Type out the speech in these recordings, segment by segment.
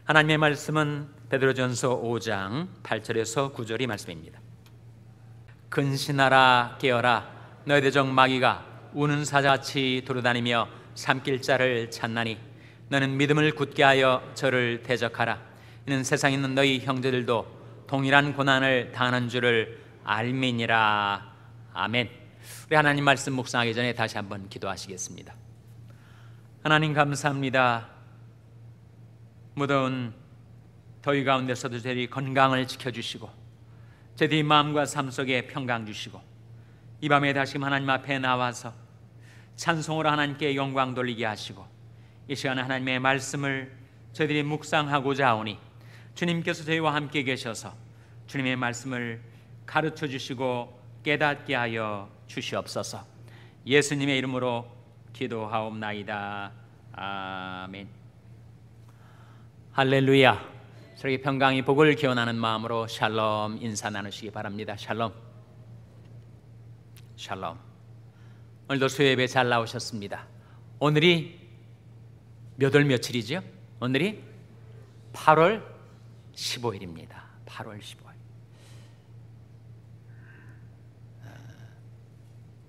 하나님의 말씀은 베드로전서 5장 8절에서 9절이 말씀입니다. 근신하라 깨어라 너희 대적 마귀가 우는 사자같이 돌아다니며 삼킬 자를 찾나니 너는 믿음을 굳게 하여 저를 대적하라. 이는 세상에 있는 너희 형제들도 동일한 고난을 당하는 줄을 알미니라. 아멘. 우리 하나님 말씀 묵상하기 전에 다시 한번 기도하시겠습니다. 하나님 감사합니다. 무더운 더위 가운데서도 저희 건강을 지켜주시고 저희 마음과 삶 속에 평강 주시고 이 밤에 다시금 하나님 앞에 나와서 찬송으로 하나님께 영광 돌리게 하시고 이 시간에 하나님의 말씀을 저희들이 묵상하고자 하오니 주님께서 저희와 함께 계셔서 주님의 말씀을 가르쳐 주시고 깨닫게 하여 주시옵소서. 예수님의 이름으로 기도하옵나이다. 아멘. 할렐루야. 저에게 평강이 복을 기원하는 마음으로 샬롬 인사 나누시기 바랍니다. 샬롬. 샬롬. 오늘도 수요예배 잘 나오셨습니다. 오늘이 몇 월 며칠이죠? 오늘이 8월 15일입니다. 8월 15일.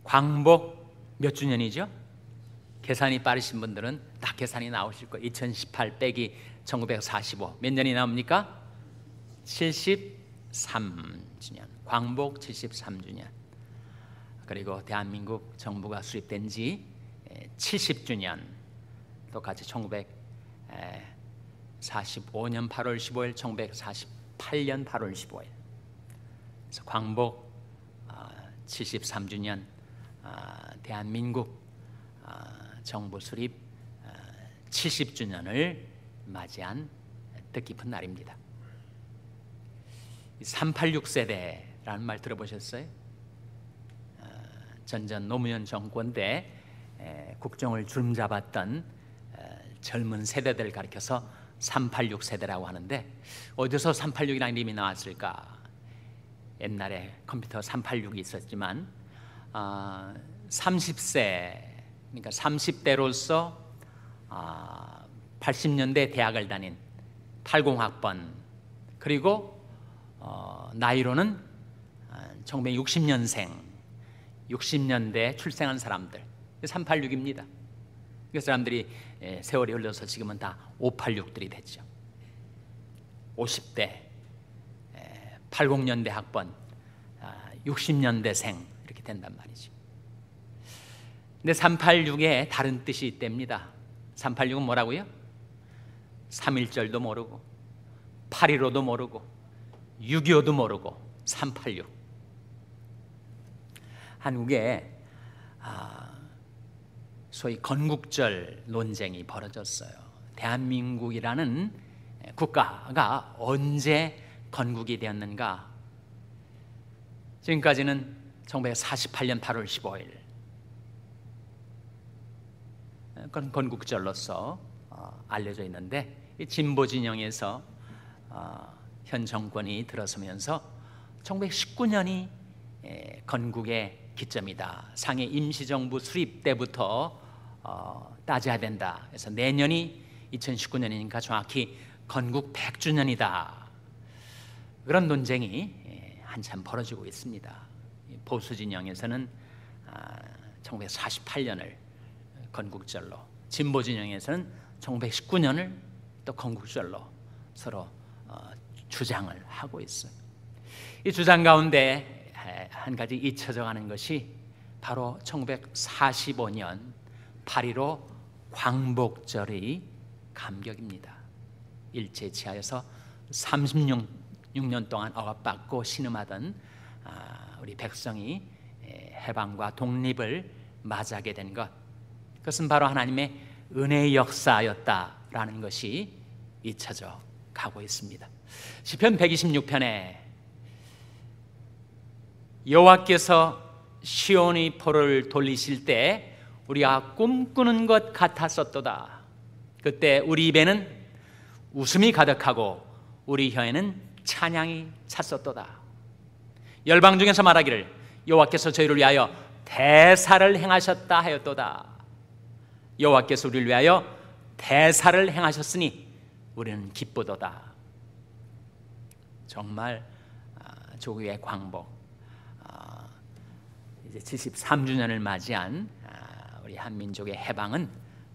광복 몇 주년이죠? 계산이 빠르신 분들은 딱 계산이 나오실 거예요. 2018 빼기 1945 몇 년이 나옵니까? 73주년. 광복 73주년. 그리고 대한민국 정부가 수립된 지 70주년. 똑같이 1945년 8월 15일, 1948년 8월 15일. 그래서 광복 73주년 대한민국 정부 수립 70주년을 맞이한 뜻깊은 날입니다. 386 세대라는 말 들어보셨어요? 전전 노무현 정권 때 국정을 주름잡았던 젊은 세대들을 가리켜서 386 세대라고 하는데 어디서 386이라는 이름이 나왔을까? 옛날에 컴퓨터 386이 있었지만 30세 그러니까 30대로서 80년대 대학을 다닌 80학번 그리고 나이로는 1960년생 60년대 출생한 사람들 386입니다. 그 사람들이 세월이 흘러서 지금은 다 586들이 됐죠. 50대 80년대 학번 60년대생 이렇게 된단 말이죠. 근데 386에 다른 뜻이 있답니다. 386은 뭐라고요? 3.1절도 모르고 8.15도 모르고 6.25도 모르고 386. 한국에 소위 건국절 논쟁이 벌어졌어요. 대한민국이라는 국가가 언제 건국이 되었는가? 지금까지는 1948년 8월 15일 건국절로서 알려져 있는데 진보 진영에서 현 정권이 들어서면서 1919년이 건국의 기점이다. 상해 임시정부 수립 때부터 따져야 된다. 그래서 내년이 2019년이니까 정확히 건국 100주년이다. 그런 논쟁이 한참 벌어지고 있습니다. 보수 진영에서는 1948년을 건국절로, 진보 진영에서는 1919년을 또 건국절로 서로 주장을 하고 있어요. 이 주장 가운데 한 가지 잊혀져 가는 것이 바로 1945년 8.15 광복절의 감격입니다. 일제치하에서 36년 동안 억압받고 신음하던 우리 백성이 해방과 독립을 맞이하게 된 것, 그것은 바로 하나님의 은혜의 역사였다라는 것이 잊혀져 가고 있습니다. 시편 126편에 여호와께서 시온의 포를 돌리실 때 우리가 꿈꾸는 것 같았었도다. 그때 우리 입에는 웃음이 가득하고 우리 혀에는 찬양이 찼었도다. 열방 중에서 말하기를 여호와께서 저희를 위하여 대사를 행하셨다 하였도다. 여호와께서 우리를 위하여 대사를 행하셨으니 우리는 기쁘도다. 정말 조국의 광복, 이제 73주년을 맞이한 우리 한민족의 해방은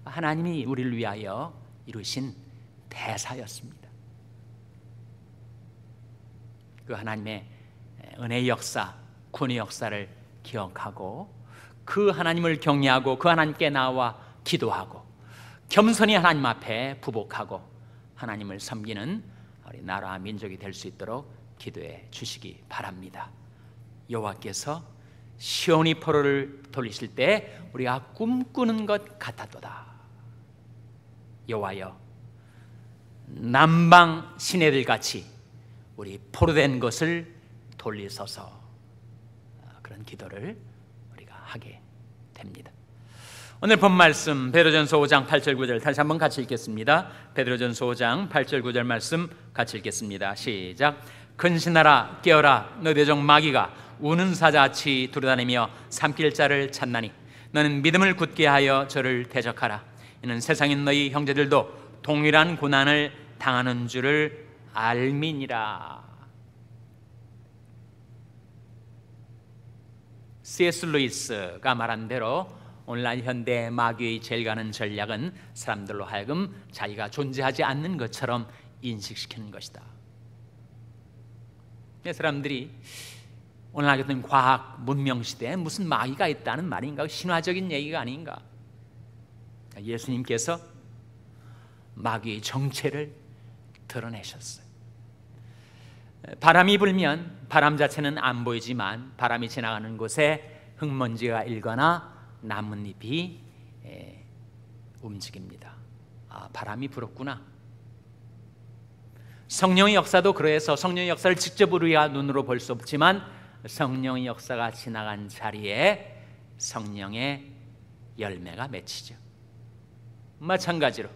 하나님이 우리를 위하여 이루신 대사였습니다. 그 하나님의 은혜의 역사, 구원의 역사를 기억하고 그 하나님을 경외하고 그 하나님께 나와 기도하고 겸손히 하나님 앞에 부복하고 하나님을 섬기는 우리 나라와 민족이 될 수 있도록 기도해 주시기 바랍니다. 여호와께서 시온이 포로를 돌리실 때 우리가 꿈꾸는 것 같았도다. 여호와여, 남방 시내들 같이 우리 포로된 것을 돌리소서. 그런 기도를 우리가 하게 됩니다. 오늘 본 말씀 베드로전서 5장 8절 9절 다시 한번 같이 읽겠습니다. 베드로전서 5장 8절 9절 말씀 같이 읽겠습니다. 시작. 근신하라, 깨어라, 너 대적 마귀가 우는 사자같이 두루다니며 삼킬 자를 찾나니 너는 믿음을 굳게 하여 저를 대적하라. 이는 세상인 너희 형제들도 동일한 고난을 당하는 줄을 알미니라. C.S. 루이스가 말한 대로 오늘날 현대 마귀의 제일 가는 전략은 사람들로 하여금 자기가 존재하지 않는 것처럼 인식시키는 것이다. 사람들이 오늘날 같은 과학 문명 시대에 무슨 마귀가 있다는 말인가? 신화적인 얘기가 아닌가? 예수님께서 마귀의 정체를 드러내셨어요. 바람이 불면 바람 자체는 안 보이지만 바람이 지나가는 곳에 흙먼지가 일거나 나뭇잎이 움직입니다. 바람이 불었구나. 성령의 역사도 그래서 성령의 역사를 직접 우리가 눈으로 볼 수 없지만 성령의 역사가 지나간 자리에 성령의 열매가 맺히죠. 마찬가지로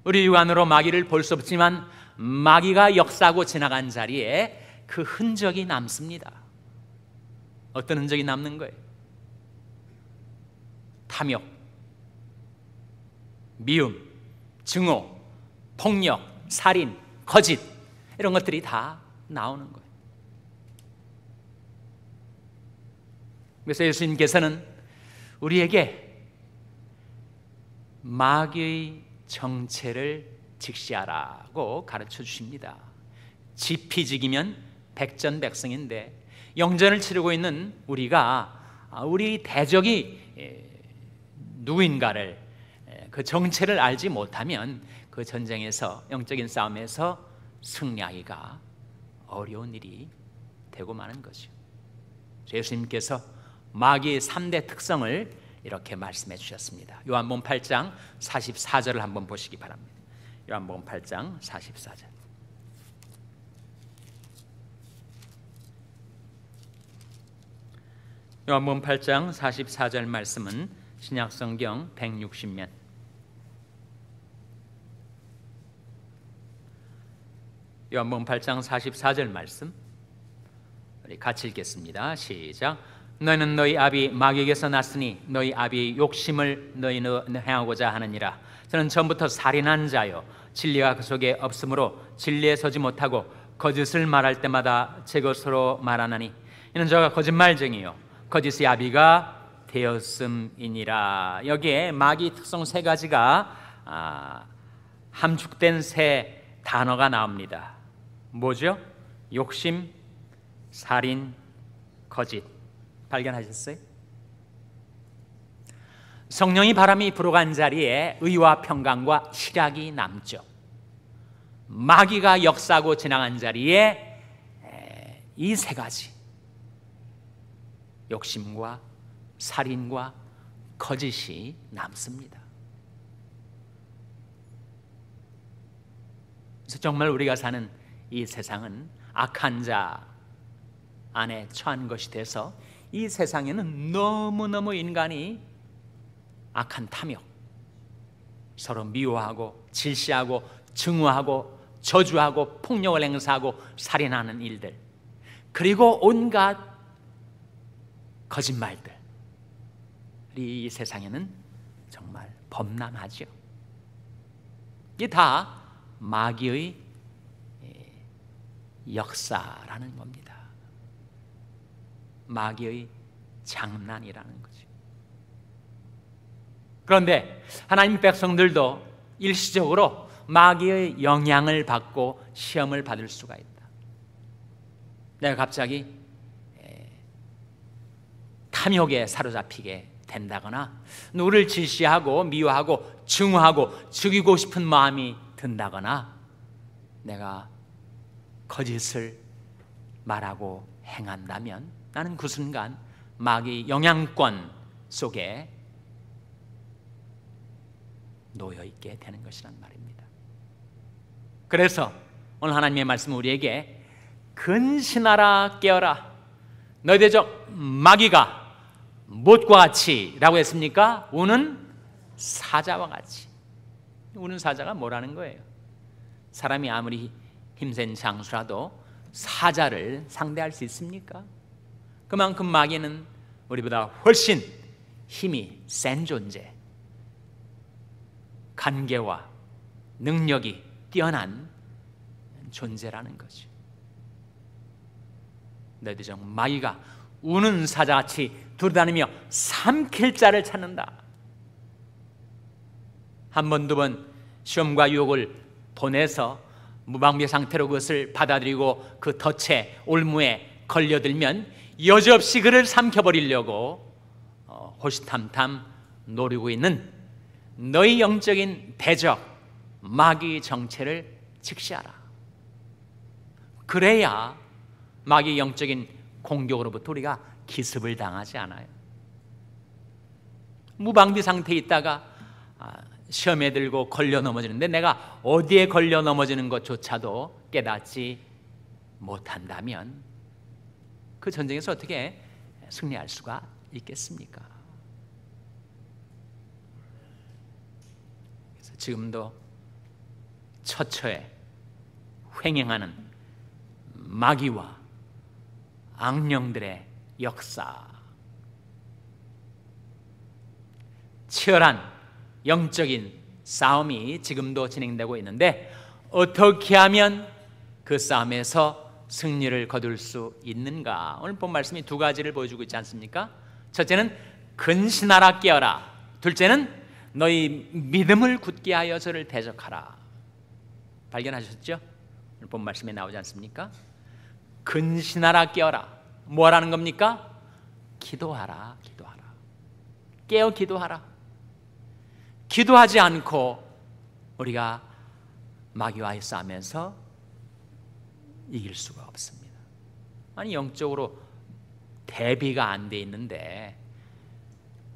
우리 육안으로 마귀를 볼 수 없지만 마귀가 역사하고 지나간 자리에 그 흔적이 남습니다. 어떤 흔적이 남는 거예요? 탐욕, 미움, 증오, 폭력, 살인, 거짓, 이런 것들이 다 나오는 거예요. 그래서 예수님께서는 우리에게 마귀의 정체를 직시하라고 가르쳐 주십니다. 지피지기면 백전백승인데 영전을 치르고 있는 우리가 우리 대적이 누구인가를 그 정체를 알지 못하면 그 전쟁에서, 영적인 싸움에서 승리하기가 어려운 일이 되고 마는 거죠. 예수님께서 마귀의 3대 특성을 이렇게 말씀해 주셨습니다. 요한복음 8장 44절을 한번 보시기 바랍니다. 요한복음 8장 44절. 요한복음 8장 44절 말씀은 신약성경 160면 요한복음 8장 44절 말씀 우리 같이 읽겠습니다. 시작. 너희는 너희 아비 마귀에게서 났으니 너희 아비의 욕심을 너희는 행하고자 하느니라. 저는 전부터 살인한 자요 진리가 그 속에 없으므로 진리에 서지 못하고 거짓을 말할 때마다 제 것으로 말하나니 이는 저가 거짓말쟁이요 거짓의 아비가 되었음이니라. 여기에 마귀 특성 세 가지가 함축된 세 단어가 나옵니다. 뭐죠? 욕심, 살인, 거짓. 발견하셨어요? 성령이 바람이 불어간 자리에 의와 평강과 희락이 남죠. 마귀가 역사하고 지나간 자리에 이 세 가지, 욕심과 살인과 거짓이 남습니다. 그래서 정말 우리가 사는 이 세상은 악한 자 안에 처한 것이 돼서 이 세상에는 너무너무 인간이 악한 탐욕, 서로 미워하고 질시하고 증오하고 저주하고 폭력을 행사하고 살인하는 일들, 그리고 온갖 거짓말들, 이 세상에는 정말 범람하죠. 이게 다 마귀의 역사라는 겁니다. 마귀의 장난이라는 거죠. 그런데 하나님 백성들도 일시적으로 마귀의 영향을 받고 시험을 받을 수가 있다. 내가 갑자기 탐욕에 사로잡히게 된다거나 누구를 질시하고 미워하고 증오하고 죽이고 싶은 마음이 든다거나 내가 거짓을 말하고 행한다면 나는 그 순간 마귀 영향권 속에 놓여 있게 되는 것이란 말입니다. 그래서 오늘 하나님의 말씀은 우리에게 근신하라 깨어라 너희들 저 마귀가 못과 같이 라고 했습니까? 우는 사자와 같이. 우는 사자가 뭐라는 거예요? 사람이 아무리 힘센 장수라도 사자를 상대할 수 있습니까? 그만큼 마귀는 우리보다 훨씬 힘이 센 존재, 간계와 능력이 뛰어난 존재라는 거죠. 너희들 중 마귀가 우는 사자같이 두루다니며 삼킬 자를 찾는다. 한 번, 두 번 시험과 유혹을 보내서 무방비 상태로 그것을 받아들이고 그 덫에 올무에 걸려들면 여지없이 그를 삼켜버리려고 호시탐탐 노리고 있는 너희 영적인 대적 마귀의 정체를 직시하라. 그래야 마귀의 영적인 공격으로부터 우리가 기습을 당하지 않아요. 무방비 상태에 있다가 시험에 들고 걸려 넘어지는데 내가 어디에 걸려 넘어지는 것조차도 깨닫지 못한다면 그 전쟁에서 어떻게 승리할 수가 있겠습니까? 그래서 지금도 처처에 횡행하는 마귀와 악령들의 역사, 치열한 영적인 싸움이 지금도 진행되고 있는데 어떻게 하면 그 싸움에서 승리를 거둘 수 있는가? 오늘 본 말씀이 두 가지를 보여주고 있지 않습니까? 첫째는 근신하라 깨어라. 둘째는 너희 믿음을 굳게 하여 저를 대적하라. 발견하셨죠? 오늘 본 말씀에 나오지 않습니까? 근신하라 깨어라. 뭐라는 겁니까? 기도하라, 기도하라. 깨어 기도하라. 기도하지 않고 우리가 마귀와의 싸움에서 이길 수가 없습니다. 아니 영적으로 대비가 안 돼 있는데,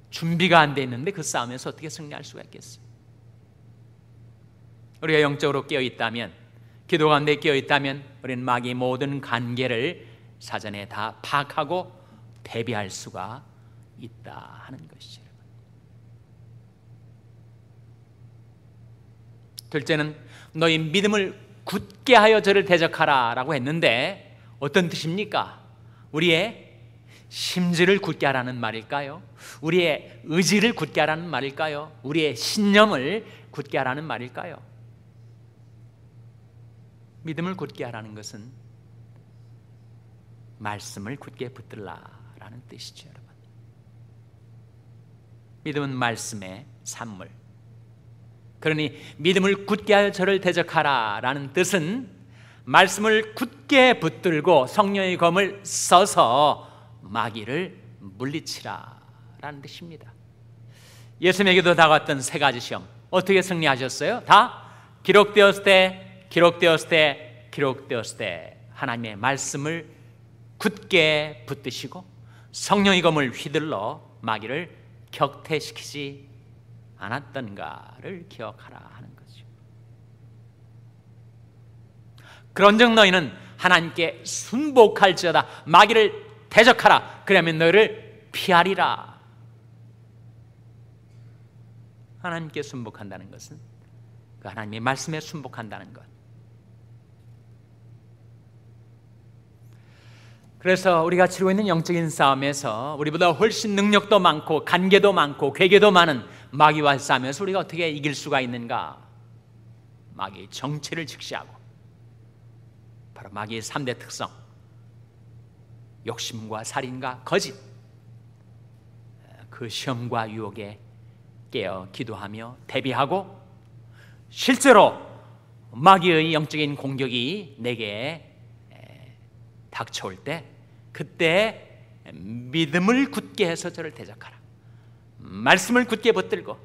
준비가 안 돼 있는데 그 싸움에서 어떻게 승리할 수가 있겠어요? 우리가 영적으로 깨어 있다면, 기도 가운데 깨어 있다면 우리는 마귀의 모든 관계를 사전에 다 파악하고 대비할 수가 있다 하는 것이죠. 둘째는 너희 믿음을 굳게 하여 저를 대적하라 라고 했는데 어떤 뜻입니까? 우리의 심지를 굳게 하라는 말일까요? 우리의 의지를 굳게 하라는 말일까요? 우리의 신념을 굳게 하라는 말일까요? 믿음을 굳게 하라는 것은 말씀을 굳게 붙들라라는 뜻이죠, 여러분. 믿음은 말씀의 산물. 그러니 믿음을 굳게 하여 저를 대적하라라는 뜻은 말씀을 굳게 붙들고 성령의 검을 써서 마귀를 물리치라라는 뜻입니다. 예수님에게도 다가왔던 세 가지 시험 어떻게 승리하셨어요? 다 기록되었을 때, 기록되었을 때, 기록되었을 때 하나님의 말씀을 굳게 붙드시고 성령의 검을 휘둘러 마귀를 격퇴시키지 않았던가를 기억하라 하는 거죠. 그런즉 너희는 하나님께 순복할지어다. 마귀를 대적하라. 그러면 너희를 피하리라. 하나님께 순복한다는 것은 그 하나님의 말씀에 순복한다는 것. 그래서 우리가 치르고 있는 영적인 싸움에서 우리보다 훨씬 능력도 많고 관계도 많고 괴계도 많은 마귀와 싸움에서 우리가 어떻게 이길 수가 있는가? 마귀의 정체를 직시하고, 바로 마귀의 3대 특성, 욕심과 살인과 거짓, 그 시험과 유혹에 깨어 기도하며 대비하고, 실제로 마귀의 영적인 공격이 내게 닥쳐올 때 그때 믿음을 굳게 해서 저를 대적하라. 말씀을 굳게 붙들고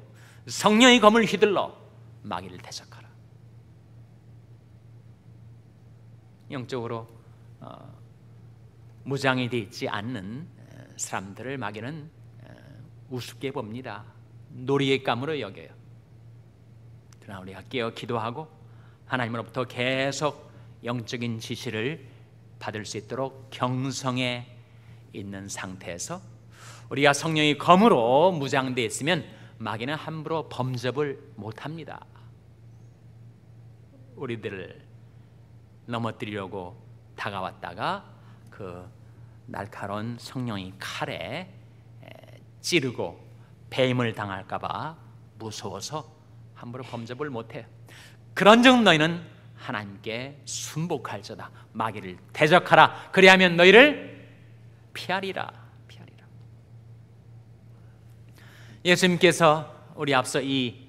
성령의 검을 휘둘러 마귀를 대적하라. 영적으로 무장이 되어 있지 않는 사람들을 마귀는 우습게 봅니다. 놀이감으로 여겨요. 그러나 우리가 깨어 기도하고 하나님으로부터 계속 영적인 지시를 받을 수 있도록 경성에 있는 상태에서 우리가 성령의 검으로 무장되어 있으면 마귀는 함부로 범접을 못합니다. 우리들을 넘어뜨리려고 다가왔다가 그 날카로운 성령의 칼에 찌르고 배임을 당할까 봐 무서워서 함부로 범접을 못해요. 그런즉 너희는 하나님께 순복할지어다. 마귀를 대적하라. 그리하면 너희를 피하리라. 예수님께서 우리 앞서 이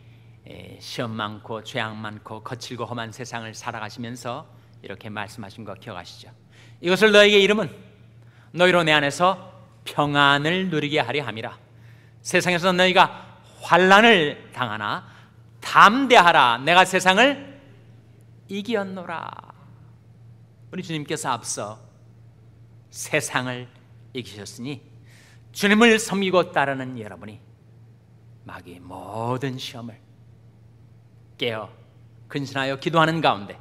시험 많고 죄악 많고 거칠고 험한 세상을 살아가시면서 이렇게 말씀하신 거 기억하시죠? 이것을 너에게 이름은 너희로 내 안에서 평안을 누리게 하려 함이라. 세상에서 너희가 환난을 당하나 담대하라. 내가 세상을 이기었노라. 우리 주님께서 앞서 세상을 이기셨으니 주님을 섬기고 따르는 여러분이 마귀의 모든 시험을 깨어 근신하여 기도하는 가운데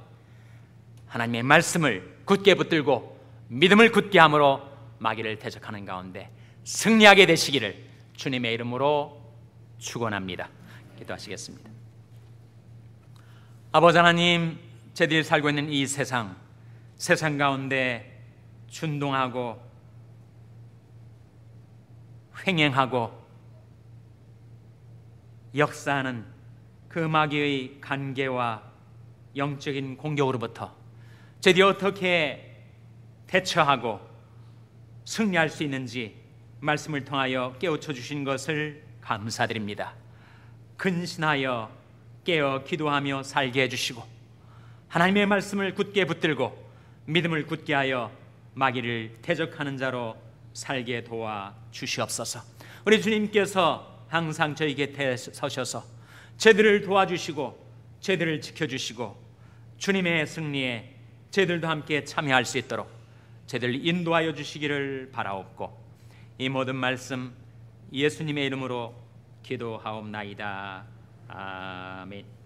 하나님의 말씀을 굳게 붙들고 믿음을 굳게 함으로 마귀를 대적하는 가운데 승리하게 되시기를 주님의 이름으로 축원합니다. 기도하시겠습니다. 아버지 하나님, 저희들이 살고 있는 이 세상 가운데 준동하고 횡행하고 역사하는 그 마귀의 간계와 영적인 공격으로부터 저희들이 어떻게 대처하고 승리할 수 있는지 말씀을 통하여 깨우쳐 주신 것을 감사드립니다. 근신하여 깨어 기도하며 살게 해주시고 하나님의 말씀을 굳게 붙들고 믿음을 굳게 하여 마귀를 대적하는 자로 살게 도와 주시옵소서. 우리 주님께서 항상 저희 곁에 서셔서 저희들을 도와주시고 저희들을 지켜주시고 주님의 승리에 저희들도 함께 참여할 수 있도록 저희들을 인도하여 주시기를 바라옵고 이 모든 말씀 예수님의 이름으로 기도하옵나이다. 아멘.